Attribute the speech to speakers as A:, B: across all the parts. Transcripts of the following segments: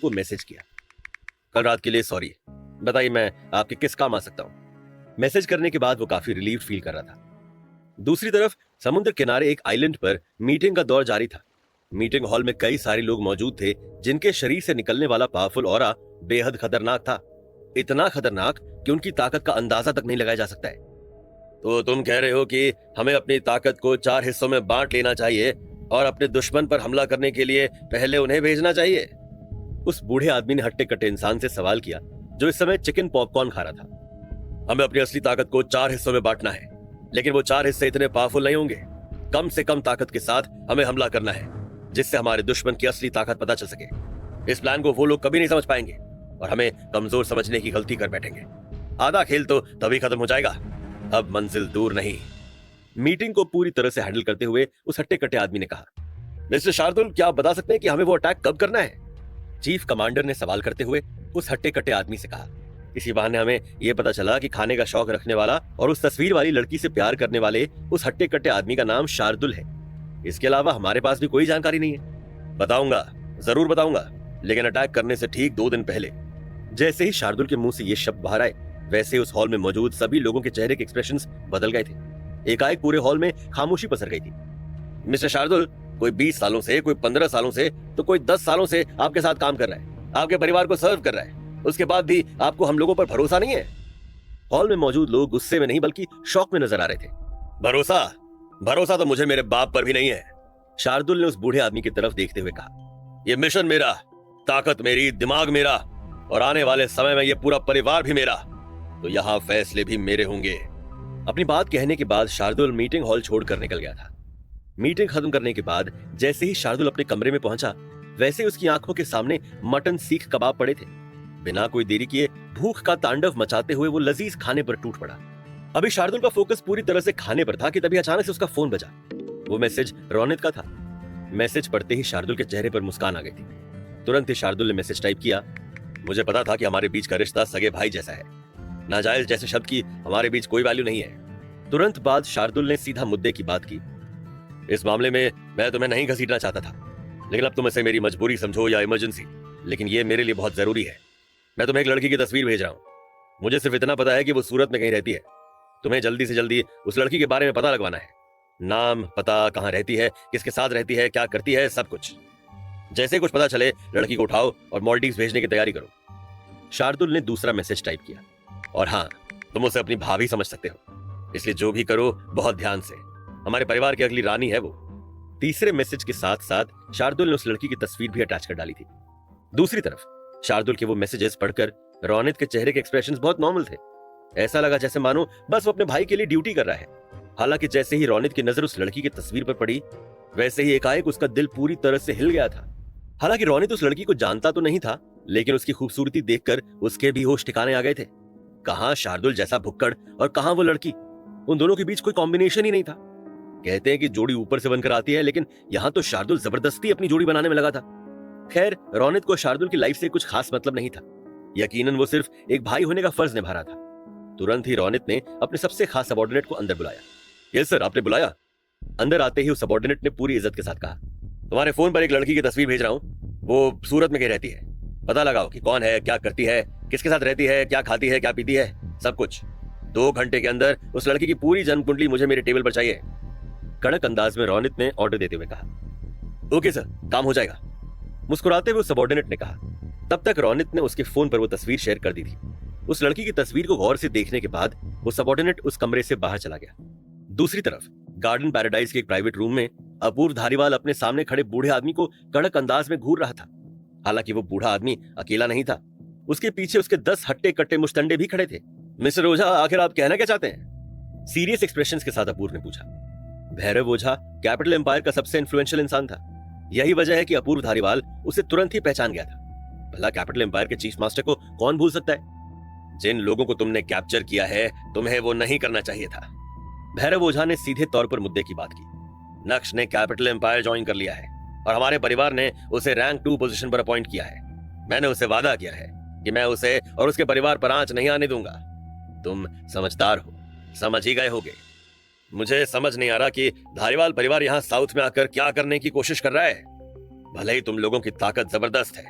A: को मैसेज किया, कल रात के लिए सॉरी, बताइए मैं आपके किस काम आ सकता हूं। मैसेज करने के बाद वो काफी रिलीव फील कर रहा था। दूसरी तरफ समुद्र किनारे एक आइलैंड पर मीटिंग का दौर जारी था। मीटिंग हॉल में कई सारे लोग मौजूद थे जिनके शरीर से निकलने वाला पावरफुल ऑरा बेहद खतरनाक था। इतना खतरनाक कि उनकी ताकत का अंदाजा तक नहीं लगाया जा सकता है। तो तुम कह रहे हो कि हमें अपनी ताकत को 4 हिस्सों में बांट लेना चाहिए और अपने दुश्मन पर हमला करने के लिए पहले उन्हें भेजना चाहिए? उस बूढ़े आदमी ने हट्टे कट्टे इंसान से सवाल किया जो इस समय चिकन पॉपकॉर्न खा रहा था। हमें अपनी असली ताकत को 4 हिस्सों में बांटना है, लेकिन वो 4 हिस्से इतने पावरफुल नहीं होंगे। कम से कम ताकत के साथ हमें हमला करना है जिससे हमारे दुश्मन की असली ताकत पता चल सके। इस प्लान को वो लोग कभी नहीं समझ पाएंगे और हमें कमजोर समझने की गलती कर बैठेंगे। आधा खेल तो तभी खत्म हो जाएगा, अब मंजिल दूर नहीं। मीटिंग को पूरी तरह से हैंडल करते हुए उस हट्टे कट्टे आदमी ने कहा, मिस्टर शार्दुल, क्या आप बता सकते हैं कि हमें वो अटैक कब करना है? चीफ कमांडर ने सवाल करते हुए उस हट्टे कट्टे आदमी से कहा। इसी बहाने हमें यह पता चला कि खाने का शौक रखने वाला और उस तस्वीर वाली लड़की से प्यार करने वाले उस हट्टे कट्टे आदमी का नाम शार्दुल है। इसके अलावा हमारे पास भी कोई जानकारी नहीं है। बताऊंगा, जरूर बताऊंगा, लेकिन अटैक करने से ठीक 2 दिन पहले। जैसे ही शार्दुल के मुंह से ये शब्द बाहर आए, वैसे उस हॉल में मौजूद सभी लोगों के चेहरे के एक्सप्रेशंस बदल गए थे। एकाएक पूरे हॉल में खामोशी पसर गई थी। मिस्टर शार्दुल, कोई 20 सालों से, कोई 15 सालों से, तो कोई 10 सालों से आपके साथ काम कर रहा है, आपके परिवार को सर्व कर रहा है, उसके बाद भी आपको हम लोगों पर भरोसा नहीं है? हॉल में मौजूद लोग गुस्से में नहीं बल्कि शौक में नजर आ रहे थे। भरोसा तो मुझे मेरे बाप पर भी नहीं है, शार्दुल ने उस बूढ़े आदमी की तरफ देखते हुए कहा। यह मिशन मेरा, ताकत मेरी, दिमाग मेरा, और आने वाले समय में यह पूरा परिवार भी मेरा, तो यहां फैसले भी मेरे होंगे। अपनी बात कहने के बाद शार्दुल मीटिंग हॉल छोड़कर निकल गया था। मीटिंग खत्म करने के बाद जैसे ही शार्दुल अपने कमरे में पहुंचा, वैसे उसकी आंखों के सामने मटन सीख कबाब पड़े थे। बिना कोई देरी किए भूख का तांडव मचाते हुए वो लजीज खाने पर टूट पड़ा। अभी शार्दुल का फोकस पूरी तरह से खाने पर था कि तभी अचानक से उसका फोन बजा। वो मैसेज रोनित का था। मैसेज पढ़ते ही शार्दुल के चेहरे पर मुस्कान आ गई थी। तुरंत ही शार्दुल ने मैसेज टाइप किया, मुझे पता था कि हमारे बीच का रिश्ता सगे भाई जैसा है। नाजायज जैसे शब्द की हमारे बीच कोई वैल्यू नहीं है। तुरंत बाद शार्दुल ने सीधा मुद्दे की बात की। इस मामले में मैं तुम्हें नहीं घसीटना चाहता था, लेकिन अब तुम इसे मेरी मजबूरी समझो या इमरजेंसी, लेकिन ये मेरे लिए बहुत जरूरी है। मैं तुम्हें एक लड़की की तस्वीर भेज रहा हूं। मुझे सिर्फ इतना पता है कि वो सूरत में कहीं रहती है। तुम्हें जल्दी से जल्दी उस लड़की के बारे में पता लगवाना है। नाम, पता, कहां रहती है, किसके साथ रहती है, क्या करती है, सब कुछ। जैसे कुछ पता चले लड़की को उठाओ और मालदीव्स भेजने की तैयारी करो। शार्दुल ने दूसरा मैसेज टाइप किया, और हाँ, तुम उसे अपनी भाभी समझ सकते हो, इसलिए जो भी करो बहुत ध्यान से। हमारे परिवार की अगली रानी है वो। तीसरे मैसेज के साथ साथ शार्दुल ने उस लड़की की तस्वीर भी अटैच कर डाली थी। दूसरी तरफ शार्दुल के वो मैसेजेस पढ़कर रोनित के चेहरे के एक्सप्रेशंस बहुत नॉर्मल थे। ऐसा लगा जैसे मानो बस वो अपने भाई के लिए ड्यूटी कर रहा है। हालांकि जैसे ही रोनित की नजर उस लड़की की तस्वीर पर पड़ी, वैसे ही एकाएक उसका दिल पूरी तरह से हिल गया था। हालांकि रोनित उस लड़की को जानता तो नहीं था, लेकिन उसकी खूबसूरती देखकर उसके भी होश ठिकाने आ गए थे। कहां शार्दुल जैसा भुक्कड़ और कहां वो लड़की, उन दोनों के बीच कोई कॉम्बिनेशन ही नहीं था। कहते हैं कि जोड़ी ऊपर से बनकर आती है, लेकिन यहां तो शार्दुल जबरदस्ती अपनी जोड़ी बनाने में लगा था। खैर, रोनित को शार्दुल की लाइफ से कुछ खास मतलब नहीं था। यकीनन वो सिर्फ एक भाई होने का फर्ज निभा रहा था। तुरंत ही रोनित ने अपने सबसे खास सबॉर्डिनेट को अंदर बुलाया। यस सर, आपने बुलाया? अंदर आते ही उस सबॉर्डिनेट ने पूरी इज्जत के साथ कहा, तुम्हारे फोन पर एक लड़की की तस्वीर भेज रहा हूं। वो सूरत में कहीं रहती है। पता लगाओ कि कौन है, क्या करती है, किसके साथ रहती है, क्या खाती है, क्या पीती है, सब कुछ। 2 घंटे के अंदर उस लड़की की पूरी जन्म कुंडली मुझे मेरे टेबल पर चाहिए। कड़क अंदाज में रोनित ने ऑर्डर देते हुए कहा। ओके सर, काम हो जाएगा, मुस्कुराते हुए सबॉर्डिनेट ने कहा। तब तक रोनित ने उसके फोन पर वो तस्वीर शेयर कर दी थी। उस लड़की की तस्वीर को गौर से देखने के बाद वो सबॉर्डिनेट उस कमरे से बाहर चला गया। दूसरी तरफ गार्डन पैराडाइज के एक प्राइवेट रूम में अपूर्व धारीवाल अपने सामने खड़े बूढ़े आदमी को कड़क अंदाज में घूर रहा था। हालांकि वो बूढ़ा आदमी अकेला नहीं था, उसके पीछे उसके 10 हट्टे कट्टे मुस्तंडे भी खड़े थे। मिस्टर ओझा, आखिर आप कहना क्या चाहते हैं? सीरियस एक्सप्रेशंस के साथ अपूर्व ने पूछा। भैरव ओझा कैपिटल एम्पायर का सबसे इन्फ्लुएंशियल इंसान था। यही वजह है कि अपूर्व धारीवाल उसे तुरंत ही पहचान गया था। भला कैपिटल एम्पायर के चीफ मास्टर को कौन भूल सकता है? जिन लोगों को तुमने कैप्चर किया है, तुम्हें वो नहीं करना चाहिए था। भैरव ओझा ने सीधे तौर पर मुद्दे की बात की। नक्श ने कैपिटल एम्पायर ज्वाइन कर लिया है और हमारे परिवार ने उसे रैंक 2 पोजीशन पर अपॉइंट किया है। मैंने उसे वादा किया है कि मैं उसे और उसके परिवार पर आंच नहीं आने दूंगा। तुम समझदार हो, समझ ही गए होगे। मुझे समझ नहीं आ रहा कि धारीवाल परिवार यहाँ साउथ में आकर क्या करने की कोशिश कर रहा है। भले ही तुम लोगों की ताकत जबरदस्त है,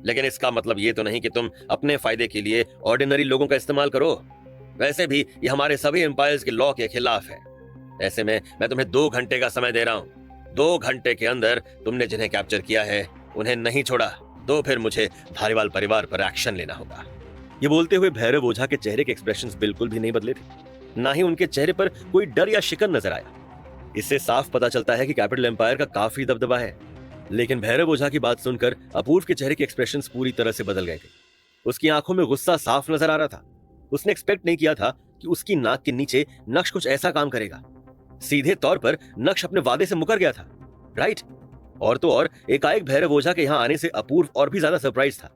A: लेकिन इसका मतलब ये तो नहीं कि तुम अपने फायदे के लिए ऑर्डिनरी लोगों का इस्तेमाल करो। वैसे भी ये हमारे सभी एम्पायर्स के लॉ के खिलाफ है। ऐसे में मैं तुम्हें 2 घंटे का समय दे रहा हूँ। 2 घंटे के अंदर तुमने जिन्हें कैप्चर किया है उन्हें नहीं छोड़ा तो फिर मुझे धारीवाल परिवार पर एक्शन लेना होगा। ये बोलते हुए भैरव ओझा के चेहरे के एक्सप्रेशंस बिल्कुल भी नहीं बदले थे, ना ही उनके चेहरे पर कोई डर या शिकन नजर आया। इससे साफ पता चलता है कि कैपिटल एम्पायर का काफी दबदबा है। लेकिन भैरव ओझा की बात सुनकर अपूर्व के चेहरे के एक्सप्रेशंस पूरी तरह से बदल गए थे। उसकी आंखों में गुस्सा साफ नजर आ रहा था। उसने एक्सपेक्ट नहीं किया था कि उसकी नाक के नीचे नक्श कुछ ऐसा काम करेगा। सीधे तौर पर नक्श अपने वादे से मुकर गया था, राइट? और तो और एकाएक भैरव ओझा के यहां आने से अपूर्व और भी ज्यादा सरप्राइज था।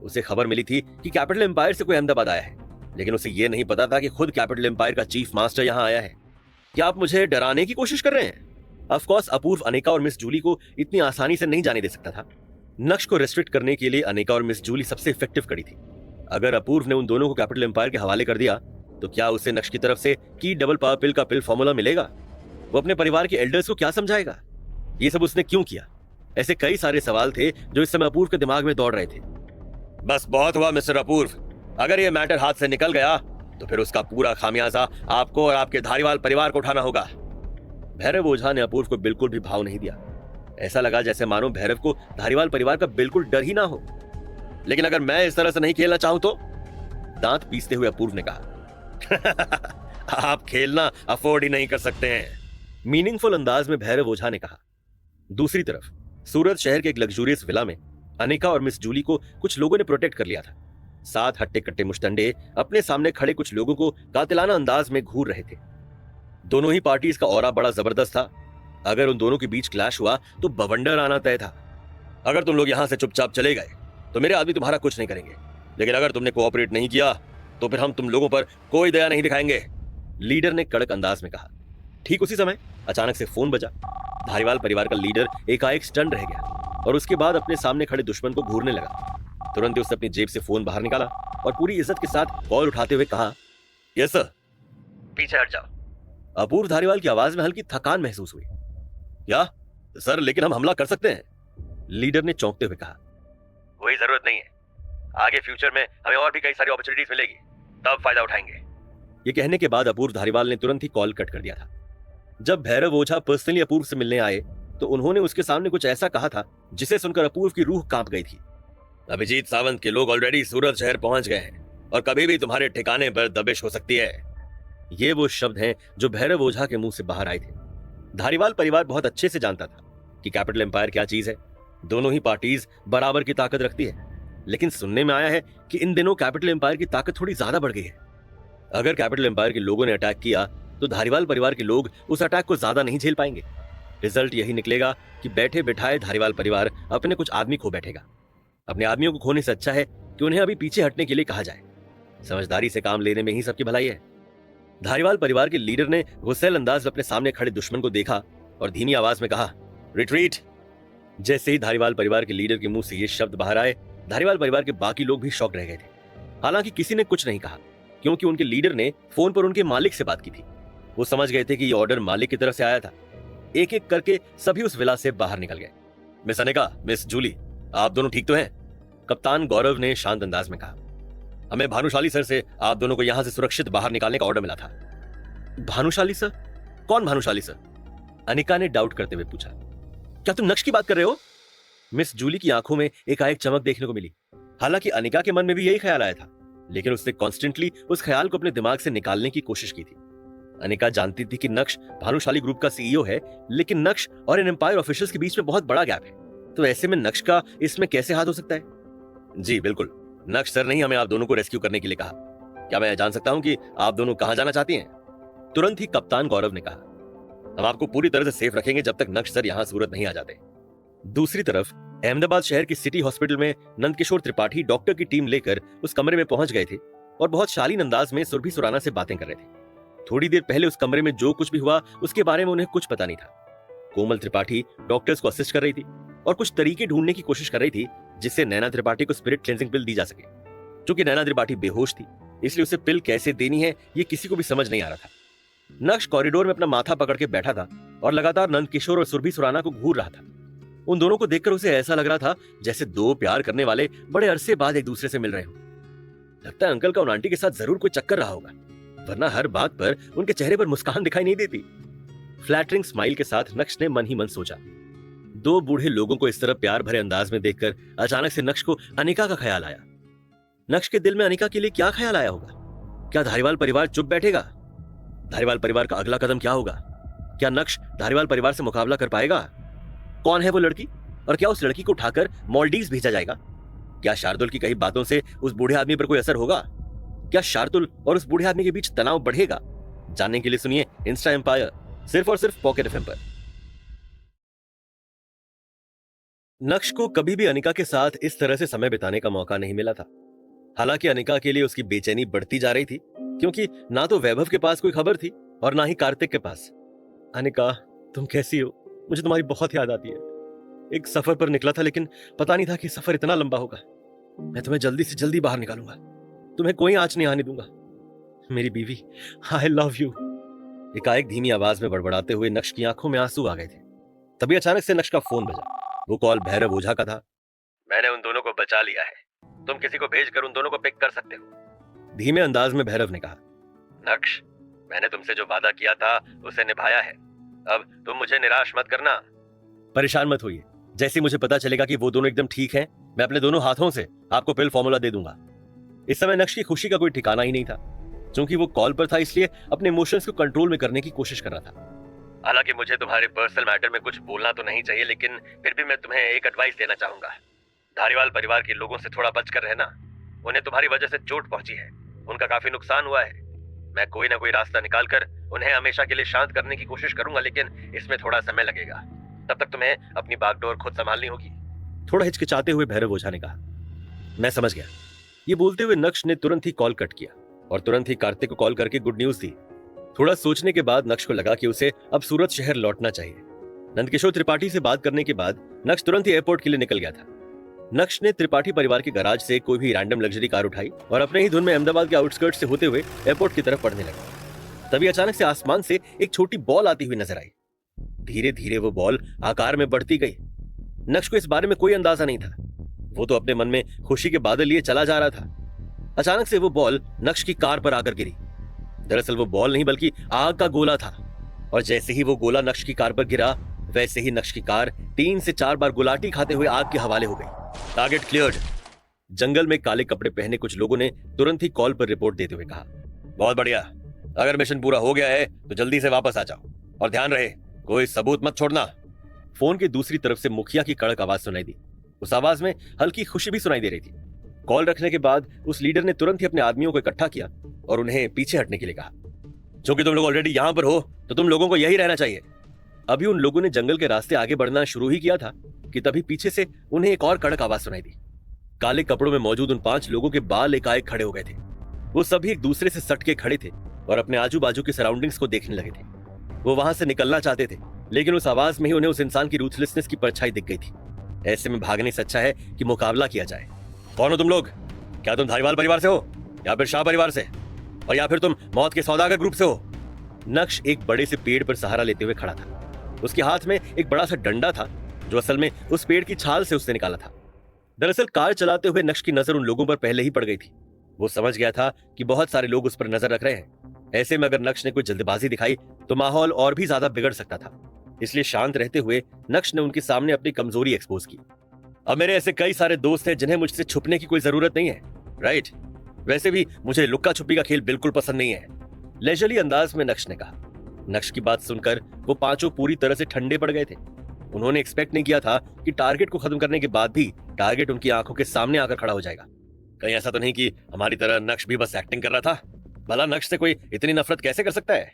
A: उसे खबर मिली थी कि कैपिटल एम्पायर से कोई अहमदाबाद आया है, लेकिन उसे यह नहीं पता था कि खुद कैपिटल एम्पायर का चीफ मास्टर यहां आया है। क्या आप मुझे डराने की कोशिश कर रहे हैं? ऑफ कोर्स अपूर्व अनिका और मिस जूली को इतनी आसानी से नहीं जाने दे सकता था। नक्श को रेस्ट्रिक्ट करने के लिए अनिका और मिस जूली सबसे इफेक्टिव कड़ी थी। अगर अपूर्व ने उन दोनों को कैपिटल एम्पायर के हवाले कर दिया तो क्या उसे नक्श की तरफ से की डबल पावर पिल का पिल फॉर्मूला मिलेगा? वो अपने परिवार के एल्डर्स को क्या समझाएगा? ये सब उसने क्यों किया? ऐसे कई सारे सवाल थे जो इस समय अपूर्व के दिमाग में दौड़ रहे थे। बस बहुत हुआ मिस्टर अपूर्व। अगर ये मैटर हाथ से निकल गया तो फिर उसका पूरा खामियाजा आपको और आपके धारीवाल परिवार को उठाना होगा। भैरव ओझा ने अपूर्व को बिल्कुल भी भाव नहीं दिया। ऐसा लगा जैसे मानो भैरव को धारीवाल परिवार का बिल्कुल डर ही ना हो। लेकिन अगर मैं इस तरह से नहीं खेलना चाहूं तो? दांत पीसते हुए अपूर्व ने कहा। आप खेलना अफोर्ड ही नहीं कर सकते हैं, मीनिंगफुल अंदाज में भैरव ओझा ने कहा। दूसरी तरफ सूरत शहर के एक लग्जूरियस विला में अनिका और मिस जूली को कुछ लोगों ने प्रोटेक्ट कर लिया था। 7 हट्टे कट्टे मुश्तंडे अपने सामने खड़े कुछ लोगों को कातिलाना अंदाज में घूर रहे थे। दोनों ही पार्टीज का ऑरा बड़ा जबरदस्त था। अगर उन दोनों के बीच क्लैश हुआ तो बवंडर आना तय था। अगर तुम लोग यहां से चुपचाप चले गए तो मेरे आदमी तुम्हारा कुछ नहीं करेंगे, लेकिन अगर तुमने कोऑपरेट नहीं किया तो फिर हम तुम लोगों पर कोई दया नहीं दिखाएंगे, लीडर ने कड़क अंदाज में कहा। ठीक उसी समय अचानक से फोन बजा। धारीवाल परिवार का लीडर एकाएक स्टन रह गया और उसके बाद अपने सामने खड़े दुश्मन को घूरने लगा। तुरंत ही उसने अपनी जेब से फोन बाहर निकाला और पूरी इज्जत के साथ कॉल उठाते हुए कहा, यस सर। पीछे हट जाओ। अपूर्व धारीवाल की आवाज में हल्की थकान महसूस हुई। क्या सर, लेकिन हम हमला कर सकते हैं, लीडर ने चौंकते हुए कहा। कोई जरूरत नहीं है, आगे फ्यूचर में हमें और भी कई सारी अपॉर्चुनिटीज मिलेगी, तब फायदा उठाएंगे। ये कहने के बाद अपूर्व धारीवाल ने तुरंत ही कॉल कट कर दिया था। जब भैरव ओझा पर्सनली अपूर्व से मिलने आए तो उन्होंने उसके सामने कुछ ऐसा कहा था जिसे सुनकर अपूर्व की रूह कांप गई थी। अभिजीत सावंत के लोग ऑलरेडी सूरत शहर पहुंच गए हैं और कभी भी तुम्हारे ठिकाने पर दबिश हो सकती है। ये वो शब्द हैं जो भैरव ओझा के मुंह से बाहर आए थे। धारीवाल परिवार बहुत अच्छे से जानता था कि कैपिटल एम्पायर क्या चीज है। दोनों ही पार्टीज बराबर की ताकत रखती है, लेकिन सुनने में आया है कि इन दिनों कैपिटल एम्पायर की ताकत थोड़ी ज्यादा बढ़ गई है। अगर कैपिटल एम्पायर के लोगों ने अटैक किया तो धारीवाल परिवार के लोग उस अटैक को ज्यादा नहीं झेल पाएंगे। रिजल्ट यही निकलेगा कि बैठे बिठाए धारीवाल परिवार अपने कुछ आदमी खो बैठेगा। अपने आदमियों को खोने से अच्छा है कि उन्हें अभी पीछे हटने के लिए कहा जाए। समझदारी से काम लेने में ही सबकी भलाई है। धारीवाल परिवार के लीडर ने गुस्सैल अंदाज में अपने सामने खड़े दुश्मन को देखा और धीमी आवाज में कहा, रिट्रीट। जैसे ही धारीवाल परिवार के लीडर के मुंह से ये शब्द बाहर आए, धारीवाल परिवार के बाकी लोग भी शॉक रह गए थे। हालांकि किसी ने कुछ नहीं कहा, क्योंकि उनके लीडर ने फोन पर उनके मालिक से बात की थी। वो समझ गए थे कि ये ऑर्डर मालिक की तरफ से आया था। एक एक करके सभी उस विला से बाहर निकल गए। मिस अनिका, मिस जूली, आप दोनों ठीक तो हैं? कप्तान गौरव ने शांत अंदाज में कहा। हमें भानुशाली सर से आप दोनों को यहां से सुरक्षित बाहर निकालने का ऑर्डर मिला था। भानुशाली सर? कौन भानुशाली सर? अनिका ने डाउट करते हुए पूछा। क्या तुम नक्श की बात कर रहे हो? मिस जूली की आंखों में एकाएक चमक देखने को मिली। हालांकि अनिका के मन में भी यही ख्याल आया था, लेकिन उसने कॉन्स्टेंटली उस ख्याल को अपने दिमाग से निकालने की कोशिश की थी। अनिका जानती थी कि नक्श भानुशाली ग्रुप का सीईओ है, लेकिन नक्श और इन एम्पायर ऑफिशियल्स के बीच में बहुत बड़ा गैप है। तो ऐसे में नक्श का इसमें कैसे हाथ हो सकता है? जी बिल्कुल, नक्श सर ने ही हमें आप दोनों को रेस्क्यू करने के लिए कहा। क्या मैं जान सकता हूं कि आप दोनों कहां जाना चाहती हैं? तुरंत ही कप्तान गौरव ने कहा। हम आपको पूरी तरह से सेफ रखेंगे जब तक नक्श सर यहां सूरत नहीं आ जाते। दूसरी तरफ अहमदाबाद शहर की सिटी हॉस्पिटल में नंदकिशोर त्रिपाठी डॉक्टर की टीम लेकर उस कमरे में पहुंच गए थे और बहुत शालीन अंदाज में सुरभि सुराना से बातें कर रहे थे। थोड़ी देर पहले उस कमरे में जो कुछ भी हुआ उसके बारे में उन्हें कुछ पता नहीं था। कोमल त्रिपाठी डॉक्टर्स को असिस्ट कर रही थी और कुछ तरीके ढूंढने की कोशिश कर रही थी जिससे नैना त्रिपाठी को स्पिरिट क्लेंजिंग पिल दी जा सके। क्योंकि नैना त्रिपाठी बेहोश थी, इसलिए उसे पिल कैसे देनी है ये किसी को भी समझ नहीं आ रहा था। नक्श कॉरिडोर में अपना माथा पकड़ के बैठा था और लगातार नंदकिशोर और सुरभि सुराना को घूर रहा था। उन दोनों को देखकर उसे ऐसा लग रहा था जैसे दो प्यार करने वाले बड़े अरसे बाद एक दूसरे से मिल रहे हो। लगता है अंकल का उन आंटी के साथ जरूर कोई चक्कर रहा होगा, वरना हर बात पर उनके चेहरे पर मुस्कान दिखाई नहीं देती। फ्लैटरिंग स्माइल के साथ नक्श ने मन ही मन सोचा। दो बूढ़े लोगों को इस तरह प्यार भरे अंदाज में देखकर अचानक से नक्श को अनिका का ख्याल आया। नक्श के दिल में अनिका के लिए क्या ख्याल आया होगा? क्या धारीवाल परिवार चुप बैठेगा? धारीवाल परिवार का अगला कदम क्या होगा? क्या नक्श धारीवाल परिवार से मुकाबला कर पाएगा? कौन है वो लड़की, और क्या उस लड़की को उठाकर मालदीव्स भेजा जाएगा? क्या शार्दुल की कही बातों से उस बूढ़े आदमी पर कोई असर होगा? क्या शार्दुल और उस बूढ़े आदमी के बीच तनाव बढ़ेगा? जानने के लिए सुनिए इंस्टा एम्पायर, सिर्फ और सिर्फ पॉकेट एफएम पर। नक्श को कभी भी अनिका के साथ इस तरह से समय बिताने का मौका नहीं मिला था। हालांकि अनिका के लिए उसकी बेचैनी बढ़ती जा रही थी, क्योंकि ना तो वैभव के पास कोई खबर थी और ना ही कार्तिक के पास। अनिका, तुम कैसी हो? मुझे तुम्हारी बहुत याद आती है। एक सफर पर निकला था, लेकिन पता नहीं था कि सफर इतना लंबा होगा। मैं तुम्हें जल्दी से जल्दी बाहर निकालूंगा, तुम्हें कोई आंच नहीं आने दूंगा। मेरी बीवी, आई लव यू। एकाएक धीमी आवाज में बड़बड़ाते हुए नक्श की आंखों में आंसू आ गए थे। तभी अचानक से नक्श का फोन बजा। वो कॉल भैरव ओझा का था। मैंने उन दोनों को बचा लिया है, तुम किसी को भेजकर उन दोनों को पिक कर सकते हो। धीमे अंदाज में भैरव ने कहा। नक्श, मैंने तुमसे जो वादा किया था उसे निभाया है, अब तुम मुझे निराश मत करना। परेशान मत होइए, जैसे मुझे पता चलेगा कि वो दोनों एकदम ठीक हैं, मैं अपने दोनों हाथों से आपको पिल फॉर्मूला दे दूंगा। इस समय नक्श की खुशी का कोई ठिकाना ही नहीं था। क्योंकि वो कॉल पर था, इसलिए अपने इमोशंस को कंट्रोल में करने की कोशिश कर रहा था। हालांकि मुझे तुम्हारे पर्सनल मैटर में कुछ बोलना तो नहीं चाहिए, लेकिन फिर भी मैं तुम्हें एक एडवाइस देना चाहूंगा। धारीवाल परिवार के लोगों से थोड़ा बचकर रहना। उन्हें तुम्हारी वजह से चोट पहुंची है, उनका काफी नुकसान हुआ है। मैं कोई ना कोई रास्ता निकालकर उन्हें हमेशा के लिए शांत करने की कोशिश करूंगा, लेकिन इसमें थोड़ा समय लगेगा। तब तक तुम्हें अपनी बागडोर खुद संभालनी होगी। थोड़ा हिचकिचाते हुए भैरव ओझा ने कहा। मैं समझ गया। ये बोलते हुए नक्श ने तुरंत ही कॉल कट किया और तुरंत ही कार्तिक को कॉल करके गुड न्यूज दी। थोड़ा सोचने के बाद नक्श को लगा कि उसे अब सूरत शहर लौटना चाहिए। नंदकिशोर त्रिपाठी से बात करने के बाद नक्श तुरंत ही एयरपोर्ट के लिए निकल गया था। नक्श ने त्रिपाठी परिवार के गैराज से कोई भी रैंडम लग्जरी कार उठाई और अपने ही धुन में अहमदाबाद के आउटस्कर्ट से होते हुए एयरपोर्ट की तरफ बढ़ने लगा। तभी अचानक से आसमान से एक छोटी बॉल आती हुई नजर आई। धीरे धीरे वो बॉल आकार में बढ़ती गई। नक्श को इस बारे में कोई अंदाजा नहीं था। वो तो अपने मन में खुशी के बादल लिए चला जा रहा था। अचानक से वो बॉल नक्श की कार पर आकर गिरी। दरअसल वो बॉल नहीं बल्कि आग का गोला था, और जैसे ही वो गोला नक्श की कार पर गिरा, वैसे ही नक्श की कार 3 से 4 बार गुलाटी खाते हुए आग के हवाले हो गई। Target cleared. जंगल में काले कपड़े पहने कुछ लोगों ने तुरंत ही कॉल पर रिपोर्ट देते हुए कहा, बहुत बढ़िया, अगर मिशन पूरा हो गया है तो जल्दी से वापस आ जाओ, और ध्यान रहे कोई सबूत मत छोड़ना। फोन की दूसरी तरफ से मुखिया की कड़क आवाज सुनाई दी। उस आवाज में हल्की खुशी भी सुनाई दे रही थी। कॉल रखने के बाद उस लीडर ने तुरंत ही अपने आदमियों को इकट्ठा किया और उन्हें पीछे हटने के लिए कहा। क्योंकि तुम लोग ऑलरेडी यहां पर हो तो तुम लोगों को यही रहना चाहिए। अभी उन लोगों ने जंगल के रास्ते आगे बढ़ना शुरू ही किया था कि तभी पीछे से उन्हें एक और कड़क आवाज सुनाई दी। काले कपड़ों में मौजूद उन 5 लोगों के बाल एकाएक खड़े हो गए थे। वो सभी एक दूसरे से सट के खड़े थे और अपने आजू बाजू की सराउंडिंग्स को देखने लगे थे। वो वहां से निकलना चाहते थे, लेकिन उस आवाज में ही उन्हें उस इंसान की रूथलेसनेस की परछाई दिख गई थी। ऐसे में भागने से अच्छा है कि मुकाबला किया जाए। कौन हो तुम लोग? क्या तुम धारीवाल परिवार से हो, या फिर शाह परिवार से, और या फिर तुम मौत के सौदागर ग्रुप से हो? नक्श एक बड़े से पेड़ पर सहारा लेते हुए खड़ा था। उसके हाथ में एक बड़ा सा डंडा था, जो असल में उस पेड़ की छाल से उसने निकाला था। दरअसल कार चलाते हुए नक्श की नजर उन लोगों पर पहले ही पड़ गई थी। वो समझ गया था कि बहुत सारे लोग उस पर नजर रख रहे हैं। ऐसे में अगर नक्श ने कोई जल्दबाजी दिखाई तो माहौल और भी ज्यादा बिगड़ सकता था। इसलिए शांत रहते हुए नक्श ने उनके सामने अपनी कमजोरी एक्सपोज की। अब मेरे ऐसे कई सारे दोस्त हैं जिन्हें मुझसे छुपने की कोई जरूरत नहीं है, राइट? वैसे भी मुझे लुक्का छुपी का खेल बिल्कुल पसंद नहीं है, लेजरली अंदाज में नक्श ने कहा। नक्श की बात सुनकर वो 5 पूरी तरह से ठंडे पड़ गए थे। उन्होंने एक्सपेक्ट नहीं किया था कि टारगेट को खत्म करने के बाद भी टारगेट उनकी आंखों के सामने आकर खड़ा हो जाएगा। कहीं ऐसा तो नहीं कि हमारी तरह नक्श भी बस एक्टिंग कर रहा था? भला नक्श से कोई इतनी नफरत कैसे कर सकता है?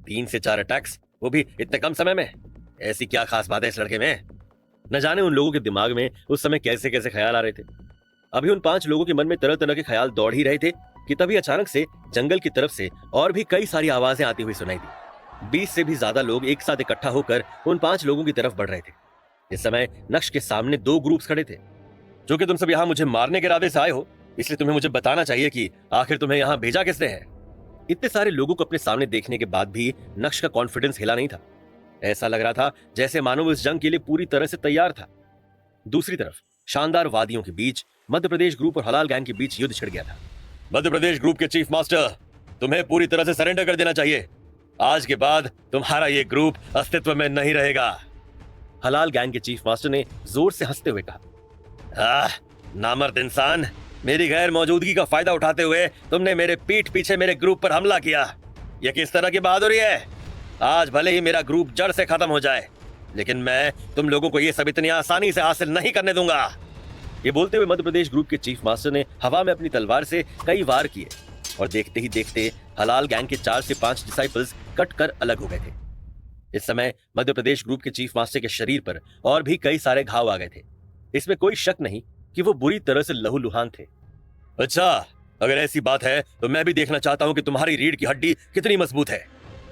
A: 3 से 4 अटैक्स, वो भी इतने कम समय में। ऐसी क्या खास बात है इस लड़के में? न जाने उन लोगों के दिमाग में उस समय कैसे कैसे ख्याल आ रहे थे। अभी उन 5 लोगों के मन में तरह तरह के ख्याल दौड़ ही रहे थे कि तभी अचानक से जंगल की तरफ से और भी कई सारी आवाजें आती हुई सुनाई दी। 20 से भी ज्यादा लोग एक साथ इकट्ठा होकर उन 5 लोगों की तरफ बढ़ रहे थे। इस समय नक्श के सामने 2 ग्रुप्स खड़े थे। जो कि तुम सब यहाँ मुझे मारने के इरादे से आए हो, इसलिए तुम्हें मुझे बताना चाहिए कि आखिर तुम्हें यहाँ भेजा किसने है। इतने सारे लोगों को अपने सामने देखने के बाद भी नक्श का कॉन्फिडेंस हिला नहीं था। ऐसा लग रहा था जैसे मानो वो इस जंग के लिए पूरी तरह से तैयार था। दूसरी तरफ शानदार वादियों के बीच मध्य प्रदेश ग्रुप और हलाल गैंग के बीच युद्ध छिड़ गया था। मध्य प्रदेश ग्रुप के चीफ मास्टर, तुम्हें पूरी तरह से सरेंडर कर देना चाहिए। आज के बाद तुम्हारा ये ग्रुप अस्तित्व में नहीं रहेगा। हलाल गैंग के चीफ मास्टर ने जोर से हंसते हुए कहा, नामर्द इंसान, मेरी गैर मौजूदगी का फायदा उठाते हुए तुमने मेरे पीठ पीछे मेरे ग्रुप पर हमला किया। यह किस तरह की बहादुरी है? आज भले ही मेरा ग्रुप जड़ से खत्म हो जाए, लेकिन मैं तुम लोगों को यह सब इतनी आसानी से हासिल नहीं करने दूंगा। ये बोलते हुए मध्य प्रदेश ग्रुप के चीफ मास्टर ने हवा में अपनी तलवार से कई वार किए और देखते ही देखते हलाल गैंग के 4 से 5 डिसाइपल्स कट कर अलग हो गए थे। इस समय मध्य प्रदेश ग्रुप के चीफ मास्टर के शरीर पर और भी कई सारे घाव आ गए थे। इसमें कोई शक नहीं कि वो बुरी तरह से लहूलुहान थे। अच्छा, अगर ऐसी बात है तो मैं भी देखना चाहता हूं कि तुम्हारी रीढ़ की हड्डी कितनी मजबूत है।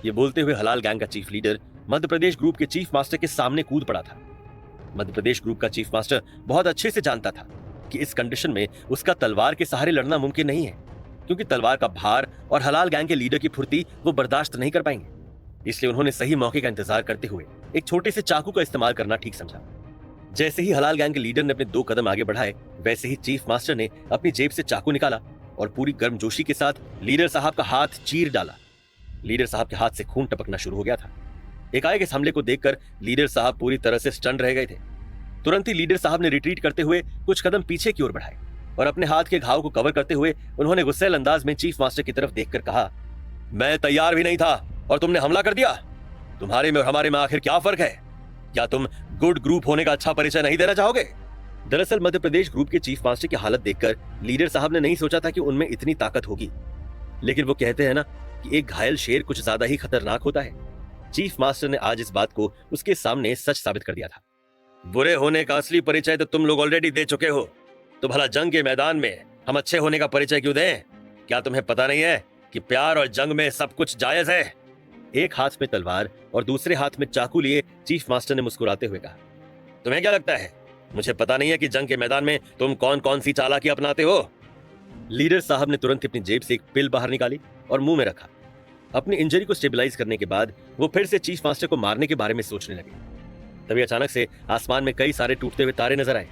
A: ये बोलते हुए हलाल गैंग का chief leader Madhya Pradesh group के चीफ मास्टर के सामने कूद पड़ा था। मध्य प्रदेश ग्रुप का चीफ मास्टर बहुत अच्छे से जानता था कि इस कंडीशन में उसका तलवार के सहारे लड़ना मुमकिन नहीं है, क्योंकि तलवार का भार और हलाल गैंग के लीडर की फुर्ती वो बर्दाश्त नहीं कर पाएंगे। इसलिए उन्होंने सही मौके का इंतजार करते हुए एक छोटे से चाकू का इस्तेमाल करना ठीक समझा। जैसे ही हलाल गैंग के लीडर ने अपने 2 कदम आगे बढ़ाए, वैसे ही चीफ मास्टर ने अपनी जेब से चाकू निकाला और पूरी गर्मजोशी के साथ लीडर साहब का हाथ चीर डाला। लीडर साहब के हाथ से खून टपकना शुरू हो गया था। एकाएक इस हमले को देखकर लीडर साहब पूरी तरह से स्टन रह गए थे। तुरंत ही लीडर साहब ने रिट्रीट करते हुए कुछ कदम पीछे की ओर बढ़ाए और अपने हाथ के घाव को कवर करते हुए उन्होंने गुस्सैल अंदाज में चीफ मास्टर की तरफ देखकर कहा, मैं तैयार भी नहीं था और तुमने हमला कर दिया। तुम्हारे में और हमारे में आखिर क्या फर्क है? क्या तुम गुड ग्रुप होने का अच्छा परिचय नहीं देना चाहोगे? दरअसल मध्य प्रदेश ग्रुप के चीफ मास्टर की हालत देखकर लीडर साहब ने नहीं सोचा था कि उनमें इतनी ताकत होगी, लेकिन वो कहते हैं ना कि एक घायल शेर कुछ ज्यादा ही खतरनाक होता है। चीफ मास्टर ने आज इस बात को उसके सामने सच साबित कर दिया था। बुरे होने का असली परिचय तो तुम लोग ऑलरेडी दे चुके हो, तो भला जंग के मैदान में हम अच्छे होने का परिचय क्यों दें? क्या तुम्हें पता नहीं है कि प्यार और जंग में सब कुछ जायज है? एक हाथ में तलवार और दूसरे हाथ में चाकू लिए चीफ मास्टर ने मुस्कुराते हुए कहा, तुम्हें क्या लगता है मुझे पता नहीं है कि जंग के मैदान में तुम कौन कौन सी चालाकी अपनाते हो? लीडर साहब ने तुरंत अपनी जेब से एक पिल बाहर निकाली और मुंह में रखा। अपनी इंजरी को स्टेबलाइज करने के बाद वो फिर से चीफ मास्टर को मारने के बारे में सोचने लगे। तभी अचानक से आसमान में कई सारे टूटते हुए तारे नजर आए।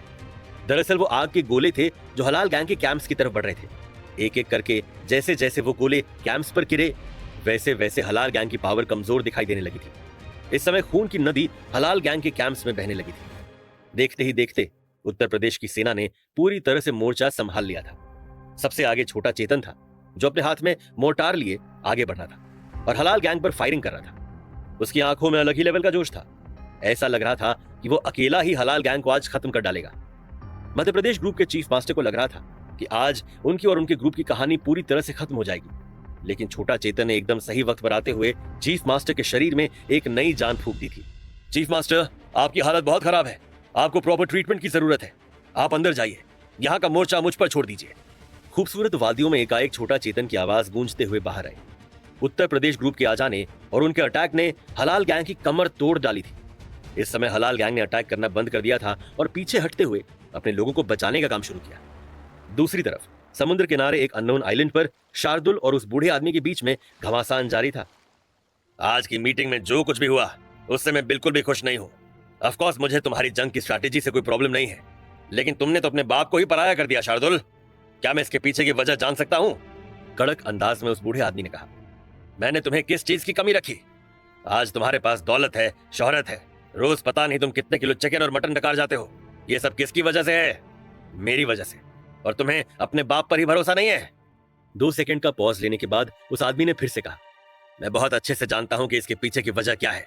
A: दरअसल वो आग के गोले थे जो हलाल गैंग के कैंप्स की तरफ बढ़ रहे थे। एक एक करके जैसे जैसे वो गोले कैंप्स पर गिरे, वैसे वैसे हलाल गैंग की पावर कमजोर दिखाई देने लगी थी। इस समय खून की नदी हलाल गैंग के कैंप्स में बहने लगी थी। देखते ही देखते उत्तर प्रदेश की सेना ने पूरी तरह से मोर्चा संभाल लिया था। सबसे आगे छोटा चेतन था, जो अपने हाथ में मोर्टार लिए आगे बढ़ रहा था और हलाल गैंग पर फायरिंग कर रहा था। उसकी आंखों में अलग ही लेवल का जोश था। ऐसा लग रहा था कि वो अकेला ही हलाल गैंग को आज खत्म कर डालेगा। मध्य प्रदेश ग्रुप के चीफ मास्टर को लग रहा था कि आज उनकी और उनके ग्रुप की कहानी पूरी तरह से खत्म हो जाएगी, लेकिन छोटा चेतन ने एकदम सही वक्त पर आते हुए चीफ मास्टर के शरीर में एक नई जान फूंक दी थी। चीफ मास्टर, आपकी हालत बहुत खराब है, आपको प्रॉपर ट्रीटमेंट की जरूरत है। आप अंदर जाइए, यहाँ का मोर्चा मुझ पर छोड़ दीजिए। खूबसूरत वादियों में एकाएक छोटा चेतन की आवाज गूंजते हुए बाहर आई। उत्तर प्रदेश ग्रुप के आ जाने और उनके अटैक ने हलाल गैंग की कमर तोड़ डाली थी। इस समय हलाल गैंग ने अटैक करना बंद कर दिया था और पीछे हटते हुए अपने लोगों को बचाने का काम शुरू किया। दूसरी तरफ समुद्र किनारे एक अननोन आइलैंड पर शार्दुल और उस बूढ़े आदमी के बीच में घमासान जारी था। आज की मीटिंग में जो कुछ भी हुआ उससे मैं बिल्कुल भी खुश नहीं हूं। ऑफ कोर्स मुझे तुम्हारी जंग की स्ट्रैटेजी से कोई प्रॉब्लम नहीं है, लेकिन तुमने तो अपने बाप को ही पराया कर दिया शार्दुल। क्या मैं इसके पीछे की वजह जान सकता हूं? कड़क अंदाज में उस बूढ़े आदमी ने कहा। मैंने तुम्हें किस चीज की कमी रखी? आज तुम्हारे पास दौलत है, शोहरत है, रोज पता नहीं तुम कितने किलो चिकन और मटन डकार जाते हो। ये सब किसकी वजह से है? मेरी वजह से। और तुम्हें अपने बाप पर ही भरोसा नहीं है? 2 सेकंड का पॉज लेने के बाद उस आदमी ने फिर से कहा, मैं बहुत अच्छे से जानता हूं कि इसके पीछे की वजह क्या है।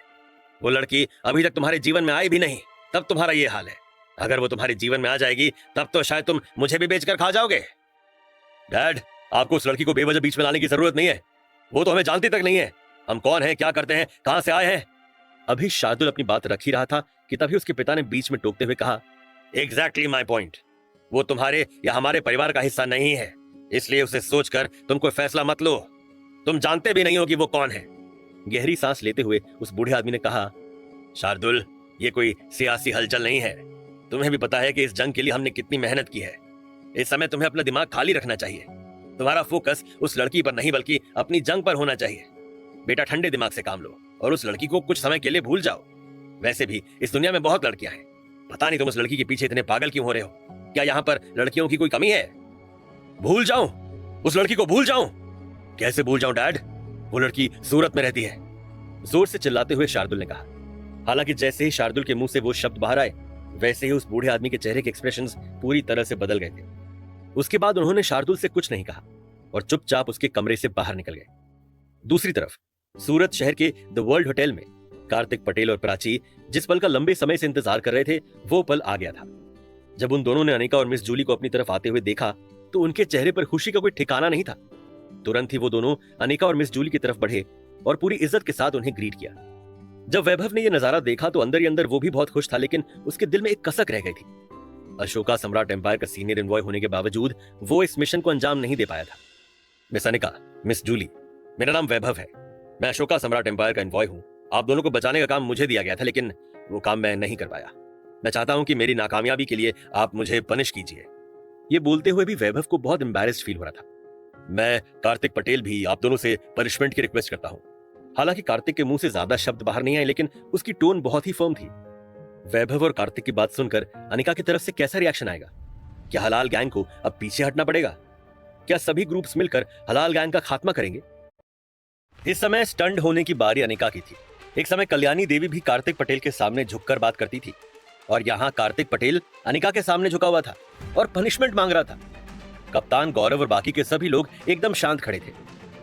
A: वो लड़की अभी तक तुम्हारे जीवन में आई भी नहीं, तब तुम्हारा ये हाल है। अगर वो तुम्हारे जीवन में आ जाएगी तब तो शायद तुम मुझे भी बेचकर खा जाओगे। डैड, आपको उस लड़की को बेवजह बीच में लाने की जरूरत नहीं है। वो तो हमें जानती तक नहीं है। हम कौन हैं, क्या करते हैं, कहां से आए हैं। अभी शार्दुल अपनी बात रख ही रहा था कि तभी उसके पिता ने बीच में टोकते हुए कहा, एग्जैक्टली माई पॉइंट। वो तुम्हारे या हमारे परिवार का हिस्सा नहीं है, इसलिए उसे सोचकर तुम कोई फैसला मत लो। तुम जानते भी नहीं हो कि वो कौन है। गहरी सांस लेते हुए उस बूढ़े आदमी ने कहा, शार्दुल, ये कोई सियासी हलचल नहीं है। तुम्हें भी पता है कि इस जंग के लिए हमने कितनी मेहनत की है। इस समय तुम्हें अपना दिमाग खाली रखना चाहिए। तुम्हारा फोकस उस लड़की पर नहीं बल्कि अपनी जंग पर होना चाहिए। बेटा, ठंडे दिमाग से काम लो। और उस लड़की को कुछ समय के लिए भूल जाओ। वैसे भी इस दुनिया में बहुत लड़कियां हैं, पता नहीं तुम उस लड़की के पीछे इतने पागल क्यों हो रहे हो। क्या यहाँ पर लड़कियों की कोई कमी है? भूल जाऊं? उस लड़की को भूल जाऊं? कैसे भूल जाऊं डैड? वो लड़की सूरत में रहती है, जोर से चिल्लाते हुए शार्दुल ने कहा। हालांकि जैसे ही शार्दुल के मुंह से वो शब्द बाहर आए, वैसे ही उस बूढ़े आदमी के चेहरे के एक्सप्रेशंस पूरी तरह से बदल गए थे। उसके बाद उन्होंने शार्दुल से कुछ नहीं कहा और चुपचाप उसके कमरे से बाहर निकल गए। दूसरी तरफ सूरत शहर के द वर्ल्ड होटल में कार्तिक पटेल और प्राची जिस पल का लंबे समय से इंतजार कर रहे थे, वो पल आ गया था। जब उन दोनों ने अनिका और मिस जूली को अपनी तरफ आते हुए देखा तो उनके चेहरे पर खुशी का कोई ठिकाना नहीं था। तुरंत ही वो दोनों अनिका और मिस जूली की तरफ बढ़े और पूरी इज्जत के साथ उन्हें ग्रीट किया। जब वैभव ने यह नजारा देखा तो अंदर ही अंदर वो भी बहुत खुश था, लेकिन उसके दिल में एक कसक रह गई थी। अशोका सम्राट एम्पायर का सीनियर एनवॉय होने के बावजूद वो इस मिशन को अंजाम नहीं दे पाया था। मिस अनिका, मिस जूली, मेरा नाम वैभव है, मैं अशोका सम्राट एम्पायर का एनवॉय हूं। आप दोनों को बचाने का काम मुझे दिया गया था, लेकिन वो काम मैं नहीं कर पाया। मैं चाहता हूं कि मेरी नाकामयाबी के लिए आप मुझे पनिश कीजिए। ये बोलते हुए भी वैभव को बहुत एम्बैरेस्ड फील हो रहा था। मैं कार्तिक पटेल भी आप दोनों से पनिशमेंट की रिक्वेस्ट करता हूं। हालांकि कार्तिक के मुंह से ज्यादा शब्द बाहर नहीं आए, लेकिन उसकी टोन बहुत ही फर्म थी। वैभव और कार्तिक की बात सुनकर अनिका की तरफ से कैसा रिएक्शन आएगा? क्या हलाल गैंग को अब पीछे हटना पड़ेगा? क्या सभी ग्रुप्स मिलकर हलाल गैंग का खात्मा करेंगे? इस समय स्टंड होने की बारी अनिका की थी। एक समय कल्याणी देवी भी कार्तिक पटेल के सामने झुककर बात करती थी, और यहाँ कार्तिक पटेल अनिका के सामने झुका हुआ था और पनिशमेंट मांग रहा था। कप्तान गौरव और बाकी के सभी लोग एकदम शांत खड़े थे।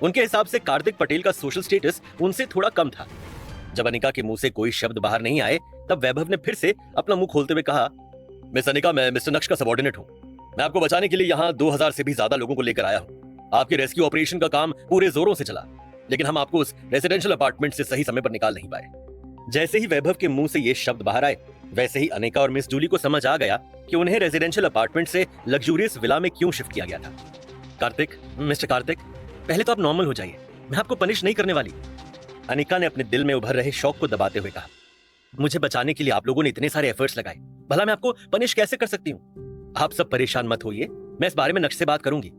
A: उनके हिसाब से कार्तिक पटेल का सोशल स्टेटस उनसे थोड़ा कम था। जब अनिका के मुंह से कोई शब्द बाहर नहीं आए, तब वैभव ने फिर से अपना मुंह खोलते हुए कहा, मिस अनिका, मैं मिस्टर नक्श का सबॉर्डिनेट हूं। मैं आपको बचाने के लिए यहाँ 2000 से भी ज्यादा लोगों को लेकर आया हूँ। आपके रेस्क्यू ऑपरेशन का काम पूरे जोरों से चला, लेकिन हम आपको उस रेजिडेंशियल अपार्टमेंट से सही समय पर निकाल नहीं पाए। जैसे ही वैभव के मुंह से ये शब्द बाहर आए, वैसे ही अनिका और मिस जूली को समझ आ गया कि उन्हें रेजिडेंशियल अपार्टमेंट से लग्जूरियस विला में क्यों शिफ्ट किया गया था। कार्तिक, मिस्टर कार्तिक, पहले तो आप नॉर्मल हो जाइए, मैं आपको पनिश नहीं करने वाली। अनिका ने अपने दिल में उभर रहे शौक को दबाते हुए कहा, मुझे बचाने के लिए आप लोगों ने इतने सारे एफर्ट्स लगाए, भला मैं आपको पनिश कैसे कर सकती हूँ? आप सब परेशान मत होइए, मैं इस बारे में नक्श से बात करूंगी।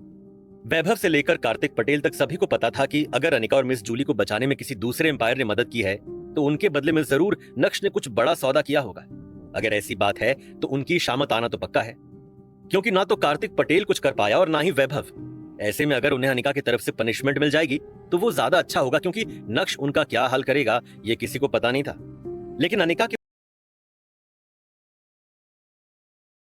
A: वैभव से लेकर कार्तिक पटेल तक सभी को पता था कि अगर अनिका और मिस जूली को बचाने में किसी दूसरे एम्पायर ने मदद की है, तो उनके बदले में जरूर नक्श ने कुछ बड़ा सौदा किया होगा। अगर ऐसी बात है तो उनकी शामत आना तो पक्का है, क्योंकि ना तो कार्तिक पटेल कुछ कर पाया और ना ही वैभव। ऐसे में अगर उन्हें अनिका की तरफ से पनिशमेंट मिल जाएगी तो वो ज्यादा अच्छा होगा, क्योंकि नक्श उनका क्या हाल करेगा ये किसी को पता नहीं था। लेकिन अनिका के